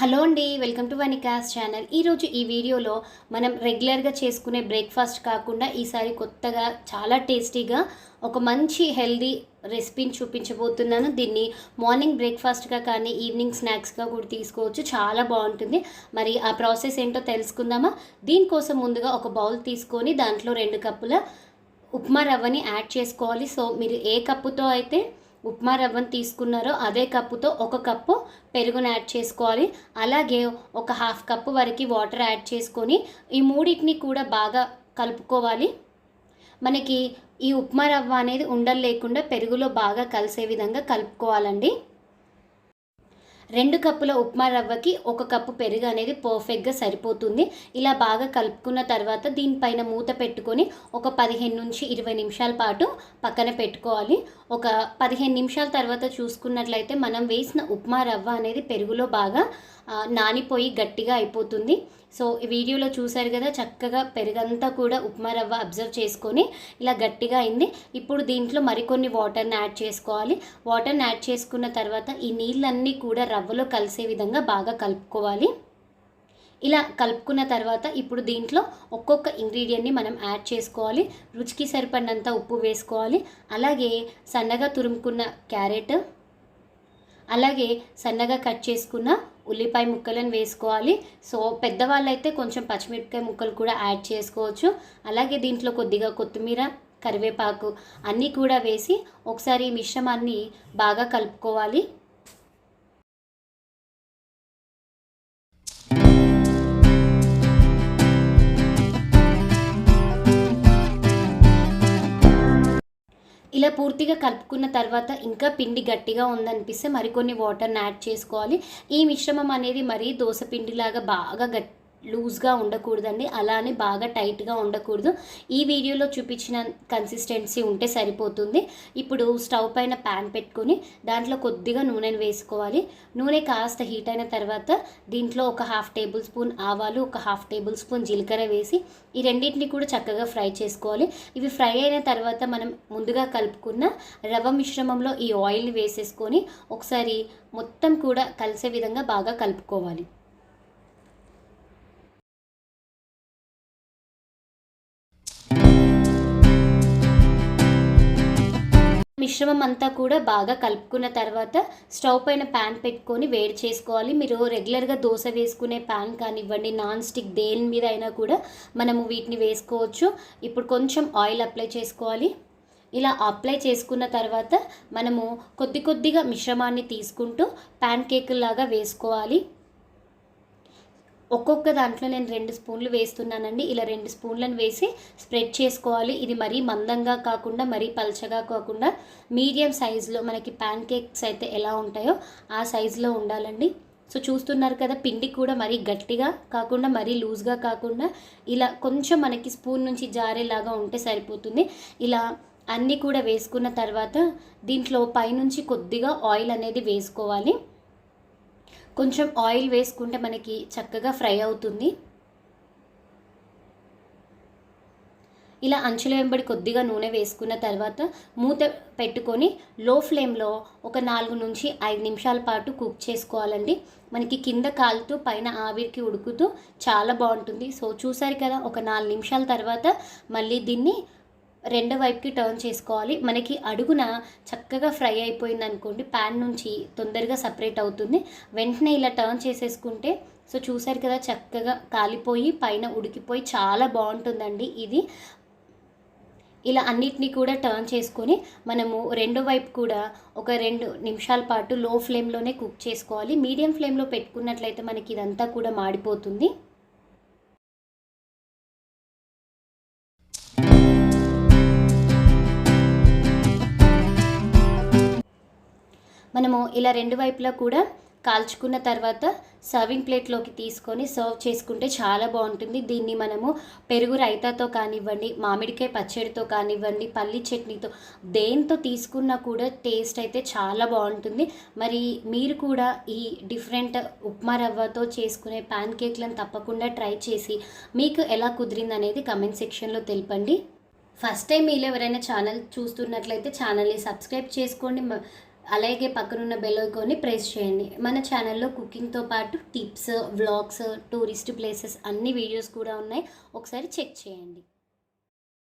Hello అండి, welcome to వనికాస్ channel. ఈరోజు ఈ వీడియోలో మనం రెగ్యులర్గా చేసుకునే బ్రేక్ఫాస్ట్ కాకుండా ఈసారి కొత్తగా చాలా టేస్టీగా ఒక మంచి హెల్దీ రెసిపీని చూపించబోతున్నాను. దీన్ని మార్నింగ్ బ్రేక్ఫాస్ట్గా కానీ ఈవినింగ్ స్నాక్స్గా కూడా తీసుకోవచ్చు. చాలా బాగుంటుంది. మరి ఆ ప్రాసెస్ ఏంటో తెలుసుకుందామా? దీనికోసం ముందుగా ఒక బౌల్ తీసుకొని దాంట్లో 2 కప్పుల ఉప్మా రవ్వని యాడ్ చేసుకోవాలి. సో మీరు ఏ కప్పుతో అయితే ఉప్మా రవ్వను తీసుకున్నారో అదే కప్పుతో 1 కప్పు పెరుగును యాడ్ చేసుకోవాలి. అలాగే ఒక 1/2 కప్పు వరకు వాటర్ యాడ్ చేసుకొని ఈ మూడింటిని కూడా బాగా కలుపుకోవాలి. మనకి ఈ ఉప్మా రవ్వ అనేది ఉండలు లేకుండా పెరుగులో బాగా కలిసే విధంగా కలుపుకోవాలండి. 2 కప్పుల ఉప్మా రవ్వకి 1 కప్పు పెరుగు అనేది పర్ఫెక్ట్గా సరిపోతుంది. ఇలా బాగా కలుపుకున్న తర్వాత దీనిపైన మూత పెట్టుకొని ఒక 15 నుంచి 20 నిమిషాల పాటు పక్కన పెట్టుకోవాలి. ఒక 15 నిమిషాల తర్వాత చూసుకున్నట్లయితే మనం వేసిన ఉప్మా రవ్వ అనేది పెరుగులో బాగా నానిపోయి గట్టిగా అయిపోతుంది. సో ఈ వీడియోలో చూసారు కదా, చక్కగా పెరుగంతా కూడా ఉప్మా రవ్వ అబ్జర్వ్ చేసుకొని ఇలా గట్టిగా అయింది. ఇప్పుడు దీంట్లో మరికొన్ని వాటర్ని యాడ్ చేసుకోవాలి. వాటర్ని యాడ్ చేసుకున్న తర్వాత ఈ నీళ్ళన్నీ కూడా రవ్వలో కలిసే విధంగా బాగా కలుపుకోవాలి. ఇలా కలుపుకున్న తర్వాత ఇప్పుడు దీంట్లో ఒక్కొక్క ఇంగ్రీడియంట్ని మనం యాడ్ చేసుకోవాలి. రుచికి సరిపడినంత ఉప్పు వేసుకోవాలి. అలాగే సన్నగా తురుముకున్న క్యారెట్, అలాగే సన్నగా కట్ చేసుకున్న ఉల్లిపాయ ముక్కలను వేసుకోవాలి. సో పెద్దవాళ్ళైతే కొంచెం పచ్చిమిరపకాయ ముక్కలు కూడా యాడ్ చేసుకోవచ్చు. అలాగే దీంట్లో కొద్దిగా కొత్తిమీర, కరివేపాకు అన్నీ కూడా వేసి ఒకసారి ఈ మిశ్రమాన్ని బాగా కలుపుకోవాలి. ఇలా పూర్తిగా కలుపుకున్న తర్వాత ఇంకా పిండి గట్టిగా ఉందనిపిస్తే మరికొన్ని వాటర్ని యాడ్ చేసుకోవాలి. ఈ మిశ్రమం అనేది మరీ దోశ పిండిలాగా బాగా లూజ్గా ఉండకూడదండి, అలానే బాగా టైట్గా ఉండకూడదు. ఈ వీడియోలో చూపించిన కన్సిస్టెన్సీ ఉంటే సరిపోతుంది. ఇప్పుడు స్టవ్ పైన ప్యాన్ పెట్టుకొని దాంట్లో కొద్దిగా నూనెను వేసుకోవాలి. నూనె కాస్త హీట్ అయిన తర్వాత దీంట్లో ఒక 1/2 టేబుల్ స్పూన్ ఆవాలు, ఒక 1/2 టేబుల్ స్పూన్ జీలకర్ర వేసి ఈ రెండింటిని కూడా చక్కగా ఫ్రై చేసుకోవాలి. ఇవి ఫ్రై అయిన తర్వాత మనం ముందుగా కలుపుకున్న రవ్వ మిశ్రమంలో ఈ ఆయిల్ని వేసేసుకొని ఒకసారి మొత్తం కూడా కలిసే విధంగా బాగా కలుపుకోవాలి. మిశ్రమం అంతా కూడా బాగా కలుపుకున్న తర్వాత స్టవ్ పైన ప్యాన్ పెట్టుకొని వేడి చేసుకోవాలి. మీరు రెగ్యులర్గా దోశ వేసుకునే ప్యాన్ కానివ్వండి, నాన్ స్టిక్ దేని మీద అయినా కూడా మనము వీటిని వేసుకోవచ్చు. ఇప్పుడు కొంచెం ఆయిల్ అప్లై చేసుకోవాలి. ఇలా అప్లై చేసుకున్న తర్వాత మనము కొద్దిగా మిశ్రమాన్ని తీసుకుంటూ ప్యాన్ కేకుల్లాగా వేసుకోవాలి. ఒక్కొక్క దాంట్లో నేను 2 స్పూన్లు వేస్తున్నానండి. ఇలా 2 స్పూన్లను వేసి స్ప్రెడ్ చేసుకోవాలి. ఇది మరీ మందంగా కాకుండా మరీ పల్చగా కాకుండా మీడియం సైజులో మనకి ప్యాన్ కేక్స్ అయితే ఎలా ఉంటాయో ఆ సైజులో ఉండాలండి. సో చూస్తున్నారు కదా, పిండి కూడా మరీ గట్టిగా కాకుండా మరీ లూజ్గా కాకుండా ఇలా కొంచెం మనకి స్పూన్ నుంచి జారేలాగా ఉంటే సరిపోతుంది. ఇలా అన్నీ కూడా వేసుకున్న తర్వాత దీంట్లో పైనుంచి కొద్దిగా ఆయిల్ అనేది వేసుకోవాలి. కొంచెం ఆయిల్ వేసుకుంటే మనకి చక్కగా ఫ్రై అవుతుంది. ఇలా అంచుల వెంబడి కొద్దిగా నూనె వేసుకున్న తర్వాత మూత పెట్టుకొని లో ఫ్లేమ్లో ఒక 4 నుంచి 5 నిమిషాల పాటు కుక్ చేసుకోవాలండి. మనకి కింద కాలుతూ పైన ఆవిరికి ఉడుకుతూ చాలా బాగుంటుంది. సో చూసారు కదా, ఒక 4 నిమిషాల తర్వాత మళ్ళీ దీన్ని రెండో వైపుకి టర్న్ చేసుకోవాలి. మనకి అడుగున చక్కగా ఫ్రై అయిపోయింది అనుకోండి, ప్యాన్ నుంచి తొందరగా సపరేట్ అవుతుంది. వెంటనే ఇలా టర్న్ చేసేసుకుంటే సో చూసారు కదా, చక్కగా కాలిపోయి పైన ఉడికిపోయి చాలా బాగుంటుందండి ఇది. ఇలా అన్నిటినీ కూడా టర్న్ చేసుకొని మనము రెండో వైపు కూడా ఒక 2 నిమిషాల పాటు లో ఫ్లేమ్లోనే కుక్ చేసుకోవాలి. మీడియం ఫ్లేమ్లో పెట్టుకున్నట్లయితే మనకి ఇదంతా కూడా మాడిపోతుంది. మనము ఇలా 2 వైపులా కూడా కాల్చుకున్న తర్వాత సర్వింగ్ ప్లేట్లోకి తీసుకొని సర్వ్ చేసుకుంటే చాలా బాగుంటుంది. దీన్ని మనము పెరుగు రైతాతో కానివ్వండి, మామిడికాయ పచ్చడితో కానివ్వండి, పల్లి చట్నీతో దేంతో తీసుకున్నా కూడా టేస్ట్ అయితే చాలా బాగుంటుంది. మరి మీరు కూడా ఈ డిఫరెంట్ ఉప్మా రవ్వతో చేసుకునే ప్యాన్ కేక్లను తప్పకుండా ట్రై చేసి మీకు ఎలా కుదిరింది అనేది కమెంట్ సెక్షన్లో తెలపండి. ఫస్ట్ టైం మీరు ఎవరైనా ఛానల్ చూస్తున్నట్లయితే ఛానల్ని సబ్స్క్రైబ్ చేసుకోండి. అలాగే పక్కనున్న బెల్ ఐకాన్ని ప్రెస్ చేయండి. మన ఛానల్లో కుకింగ్తో పాటు టిప్స్, వ్లాగ్స్, టూరిస్ట్ ప్లేసెస్ అన్ని వీడియోస్ కూడా ఉన్నాయి. ఒకసారి చెక్ చేయండి.